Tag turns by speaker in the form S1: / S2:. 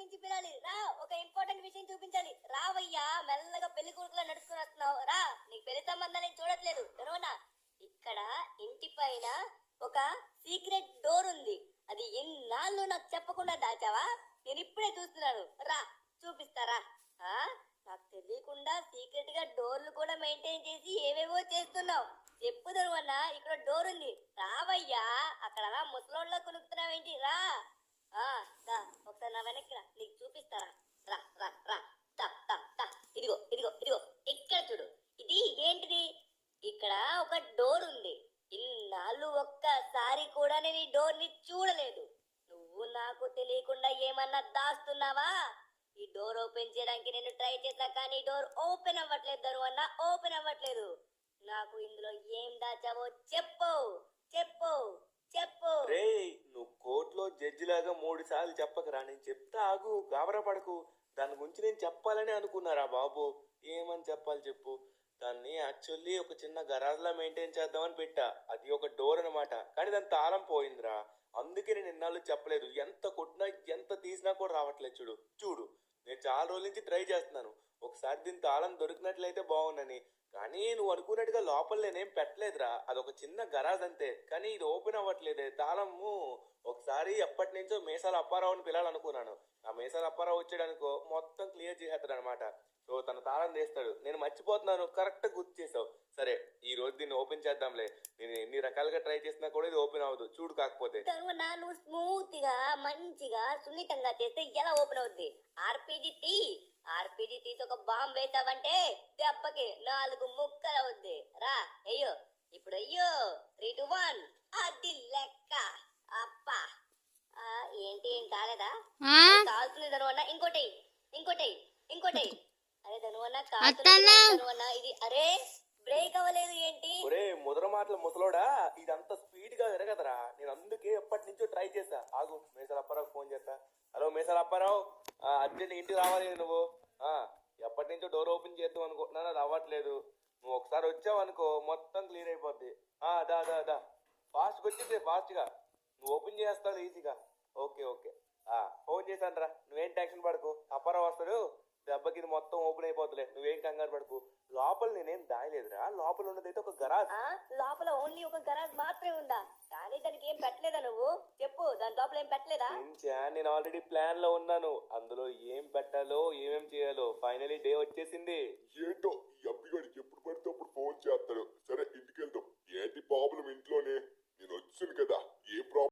S1: నుంచి పిలాలి రా, ఒక ఇంపార్టెంట్ విషయం చూపించాలి. రావయ్యా, మెల్లగా పెళ్లి కొడుకులా నడుచుకుని వస్తున్నావు. రా, నీకు పెళ్లి సంబంధాలు చూడట్లేదు తెరవనా. ఇక్కడ ఇంటి పైన ఒక సీక్రెట్ డోర్ ఉంది. అది ఎన్నాళ్ళు నాకు చెప్పకుండా దాచావా? నేను ఇప్పుడే చూస్తున్నాను. రా చూపిస్తారా? నాకు తెలియకుండా సీక్రెట్ గా డోర్లు కూడా మెయింటైన్ చేసి ఏవేవో చేస్తున్నావు. చెప్పు దరువన్నా, ఇక్కడ డోర్ ఉంది. రావయ్యా, అక్కడ రా, ముసలోళ్ళ కొనుక్కుతున్నావేంటి? రా ఒకసారి నా వెనక్కి రా, నీకు చూపిస్తారా? రా రా రా ఇదిగో ఇదిగో ఇదిగో, ఇక్కడ చూడు. ఇది ఏంటిది? ఇక్కడ ఒక డోర్ ఉంది. ఇన్నాళ్ళు ఒక్కసారి కూడా నేను ఈ డోర్ ని చూడలేదు. నువ్వు నాకు తెలియకుండా ఏమన్నా దాస్తున్నావా? ఈ డోర్ ఓపెన్ చేయడానికి నేను ట్రై చేశా, కానీ డోర్ ఓపెన్ అవ్వట్లేదు దరువన్నా, ఓపెన్ అవ్వట్లేదు. నాకు ఇందులో ఏం దాచావో చెప్పు చెప్పు చెప్పు.
S2: రే, నువ్వు కోర్టులో జడ్జి లాగా 3 సార్లు చెప్పకరా. నేను చెప్తా, ఆగు, గాబరా పడకు. దాని గురించి నేను చెప్పాలని అనుకున్నారా బాబు? ఏమని చెప్పాలి చెప్పు. దాన్ని యాక్చువల్లీ ఒక చిన్న గరాజ్ లా మెయింటైన్ చేద్దామని పెట్టా. అది ఒక డోర్ అనమాట, కానీ దాని తాళం పోయిందిరా. అందుకే నేను ఇన్నాళ్ళు చెప్పలేదు. ఎంత కొట్టినా ఎంత తీసినా కూడా రావట్లేదు. చూడు చూడు, నేను చాలా రోజుల నుంచి ట్రై చేస్తున్నాను. ఒకసారి దీని తాళం దొరికినట్లయితే బాగుందని. కానీ నువ్వు అనుకున్నట్టుగా లోపల నేనేం పెట్టలేదురా. అదొక చిన్న గరాజ్ అంతే, కానీ ఇది ఓపెన్ అవ్వట్లేదే తాళము. ఒకసారి ఎప్పటి నుంచో మేసాల అప్పారావుని పిలాలనుకున్నాను. ఆ మేసాల అప్పారావు వచ్చాడనుకో మొత్తం క్లియర్ చేసేస్తాడు అనమాట. సో తన తాళం తీస్తాడు. నేను మర్చిపోతున్నాను, కరెక్ట్ గుర్తు చేసావు. సరే, ఈ రోజు దీన్ని ఓపెన్ చేద్దాంలే. నేను ఎన్ని రకాలుగా ట్రై చేసినా కూడా ఇది ఓపెన్ అవ్వదు. చూడు, కాకపోతే
S1: నువ్వు స్మూత్ గా మంచిగా సున్నితంగా చేస్తే ఎలా ఓపెన్ అవుద్ది? ఆర్పీజీ తీసి ఒక బాంబు వేసావంటే దెబ్బకి 4 ముక్కలు అవుద్ది. రా అయ్యో, ఇప్పుడు అయ్యో 3, 2, 1 అది లెక్క. అప్పా ఏంటి, ఏం కాలేదా? కాల్తుంది ధనువన్న. ఇంకోటి ఇంకోటి ఇంకోటి. అరే ధనువన్న, కాల్తున్నా ఇది. అరే బ్రేక్ అవ్వలేదు ఏంటి?
S2: ఒరే ముదర మాటల ముసలోడా, ఇదంతా స్పీడ్ గా విరగదరా. నేను అందుకే ఎప్పటి నుంచో ట్రై చేశా. ఆగు, మేసాల అప్పారావు ఫోన్ చేస్తా. హలో మేసాల అప్పారావు, అర్జెంట్ ఇంటికి రావాలి నువ్వు. ఎప్పటి నుంచో డోర్ ఓపెన్ చేద్దాం అనుకుంటున్నాను, అది అవ్వట్లేదు. నువ్వు ఒకసారి వచ్చావు అనుకో మొత్తం క్లియర్ అయిపోద్ది. దా ఫాస్ట్గా వచ్చేసే, ఫాస్ట్గా. నువ్వు ఓపెన్ చేస్తావు ఈజీగా. ఓకే ఓకే, ఫోన్ చేశాను రా. నువ్వేం టెన్షన్ పడకు, అప్పారావు వస్తాడు. దెబ్బకి ఇది మొత్తం ఓపెన్ అయిపోతులే, నువ్వేం కంగారు పడకు. లోపల నేనేం దాయలేదురా. లోపల ఉన్నదైతే ఒక గరాజ్.
S1: లోపల ఓన్లీ ఒక గరాజ్ మాత్రమే ఉందా? కానీ దానికి ఏం పెట్టలేదా? నువ్వు చెప్పు, దాని లోపల ఏం పెట్టలేదా?
S2: నేను ఆల్రెడీ ప్లాన్ లో ఉన్నాను. అందులో ఏం పెట్టాలో ఏమేం చేయాలో ఫైనలీ డే వచ్చేసింది.
S3: ఏంటో ఈ అబ్బిగాడికి ఎప్పుడు పడితే అప్పుడు ఫోన్ చేస్తాడు. సరే ఇంటికి వెళ్దాం. ఏంటి ప్రాబ్లం ఇంట్లోనే? నేను వచ్చాను కదా, ఏ ప్రాబ్లం